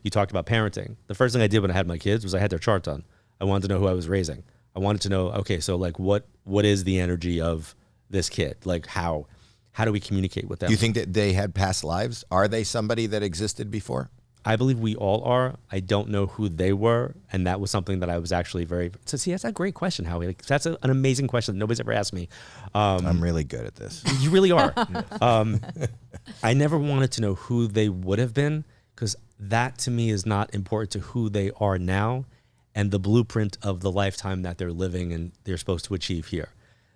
You talked about parenting. The first thing I did when I had my kids was I had their chart done. I wanted to know who I was raising. I wanted to know, okay, so like what is the energy of this kid? Like how do we communicate with them? Do you think that they had past lives? Are they somebody that existed before? I believe we all are. I don't know who they were, and that was something that I was actually see, that's a great question, Howie. Like, that's an amazing question that nobody's ever asked me. I'm really good at this. You really are. I never wanted to know who they would have been, because that to me is not important to who they are now and the blueprint of the lifetime that they're living and they're supposed to achieve here.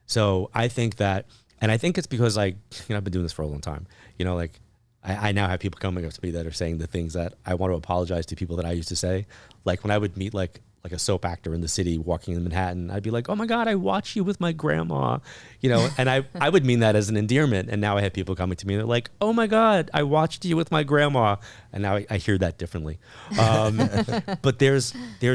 So I think that, and I think it's because I've been doing this for a long time. Like I now have people coming up to me that are saying the things that I want to apologize to people that I used to say. Like when I would meet like a soap actor in the city walking in Manhattan, I'd be like, oh my God, I watched you with my grandma, and I would mean that as an endearment. And now I have people coming to me and they're like, oh my God, I watched you with my grandma. And now I hear that differently. But there's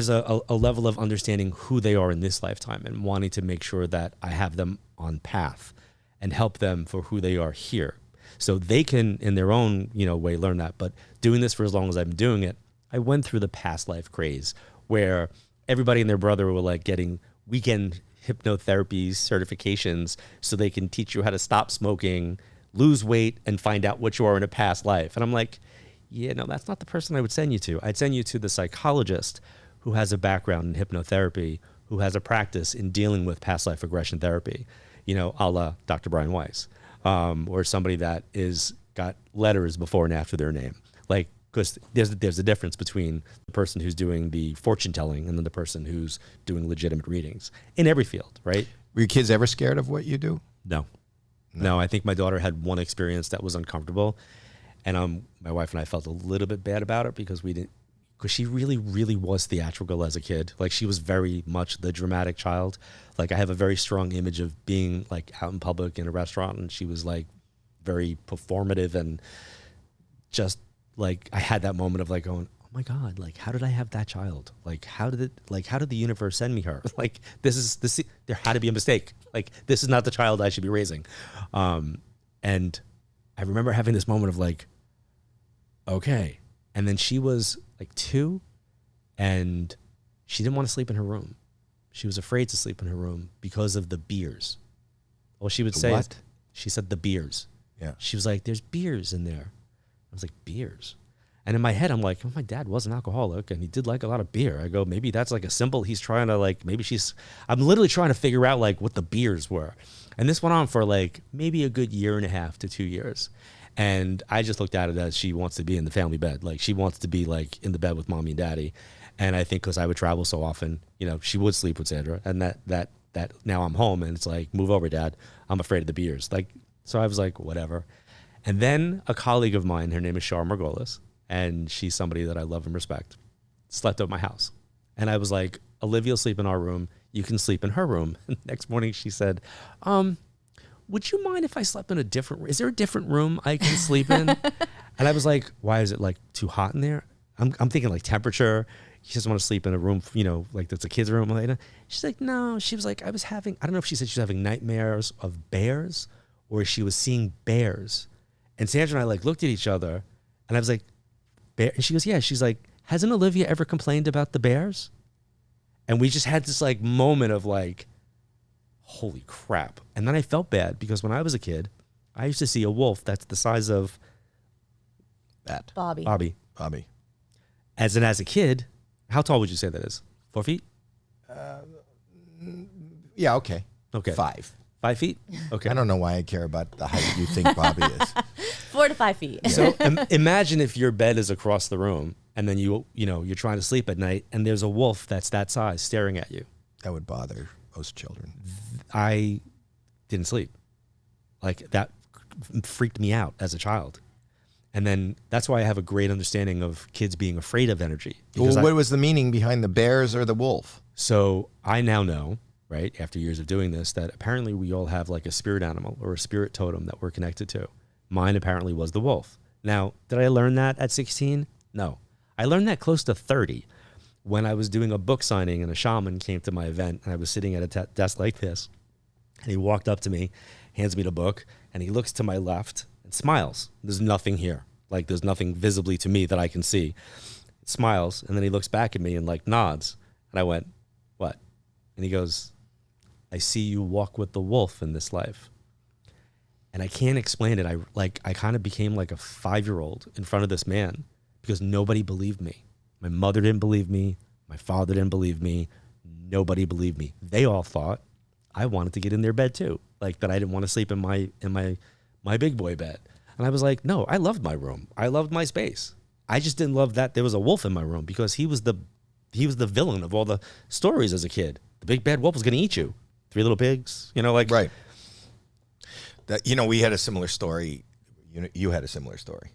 a level of understanding who they are in this lifetime and wanting to make sure that I have them on path and help them for who they are here. So they can, in their own, way, learn that. But doing this for as long as I've been doing it, I went through the past life craze where everybody and their brother were like getting weekend hypnotherapy certifications so they can teach you how to stop smoking, lose weight, and find out what you are in a past life. And I'm like, yeah, no, that's not the person I would send you to. I'd send you to the psychologist who has a background in hypnotherapy, who has a practice in dealing with past life regression therapy, a la Dr. Brian Weiss. Or somebody that is got letters before and after their name. Like, because there's a difference between the person who's doing the fortune telling and then the person who's doing legitimate readings in every field, right? Were your kids ever scared of what you do? No, I think my daughter had one experience that was uncomfortable, and my wife and I felt a little bit bad about it because she really, really was theatrical as a kid. Like, she was very much the dramatic child. Like, I have a very strong image of being like out in public in a restaurant, and she was like very performative, and just like I had that moment of like going, oh my God, like how did I have that child? Like how did the universe send me her? Like there had to be a mistake. Like this is not the child I should be raising. And I remember having this moment of like, okay. And then she was like 2 and she didn't want to sleep in her room. She was afraid to sleep in her room because of the beers. Well, she would say, what? She said the beers. Yeah. She was like, there's beers in there. I was like, beers? And in my head, I'm like, oh, my dad was an alcoholic and he did like a lot of beer. I go, maybe that's like a symbol. He's trying to like, I'm literally trying to figure out like what the beers were. And this went on for like maybe a good 1.5 to 2 years. And I just looked at it as she wants to be in the family bed. Like she wants to be like in the bed with mommy and daddy. And I think because I would travel so often, she would sleep with Sandra, and that now I'm home and it's like, move over, Dad. I'm afraid of the beers. Like, so I was like, whatever. And then a colleague of mine, her name is Shar Margolis, and she's somebody that I love and respect, slept at my house. And I was like, Olivia will sleep in our room. You can sleep in her room. And next morning she said, would you mind if I slept in a different room? Is there a different room I can sleep in? And I was like, why is it like too hot in there? I'm thinking like temperature. She doesn't want to sleep in a room, like that's a kid's room. She's like, no. She was like, I don't know if she said she was having nightmares of bears or she was seeing bears. And Sandra and I like looked at each other and I was like, bear? And she goes, yeah. She's like, hasn't Olivia ever complained about the bears? And we just had this like moment of like, holy crap. And then I felt bad because when I was a kid, I used to see a wolf that's the size of that. Bobby. As a kid, how tall would you say that is? 4 feet? Yeah, okay. 5. 5 feet? Okay. I don't know why I care about the height you think Bobby is. 4 to 5 feet. So imagine if your bed is across the room and then you're trying to sleep at night and there's a wolf that's that size staring at you. That would bother most children. I didn't sleep. Like that freaked me out as a child. And then that's why I have a great understanding of kids being afraid of energy. Well, what was the meaning behind the bears or the wolf? So I now know, right, after years of doing this, that apparently we all have like a spirit animal or a spirit totem that we're connected to. Mine apparently was the wolf. Now, did I learn that at 16? No. I learned that close to 30 when I was doing a book signing and a shaman came to my event and I was sitting at a desk like this. And he walked up to me, hands me the book, and he looks to my left and smiles. There's nothing here. Like there's nothing visibly to me that I can see. smiles, and then he looks back at me and like nods. And I went, what? And he goes, I see you walk with the wolf in this life. And I can't explain it. I kind of became like a 5-year-old in front of this man because nobody believed me. My mother didn't believe me. My father didn't believe me. Nobody believed me. They all thought I wanted to get in their bed too, like that I didn't want to sleep in my big boy bed. And I was like, no, I loved my room. I loved my space. I just didn't love that there was a wolf in my room because he was the villain of all the stories as a kid. The big bad wolf was going to eat you. 3 little pigs, like right. That we had a similar story. You had a similar story.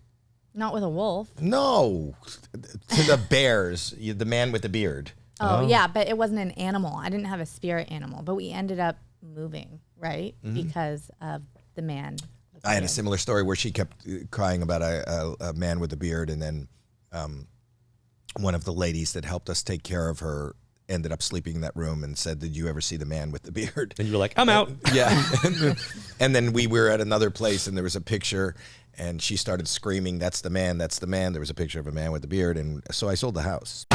Not with a wolf. No, to the bears. The man with the beard. Oh, yeah, but it wasn't an animal. I didn't have a spirit animal, but we ended up moving, right? Because of the man. I had a similar story where she kept crying about a man with a beard, and then one of the ladies that helped us take care of her ended up sleeping in that room and said, did you ever see the man with the beard? And you were like, I'm out. Yeah. And then we were at another place, and there was a picture, and she started screaming, that's the man, that's the man. There was a picture of a man with a beard, and so I sold the house.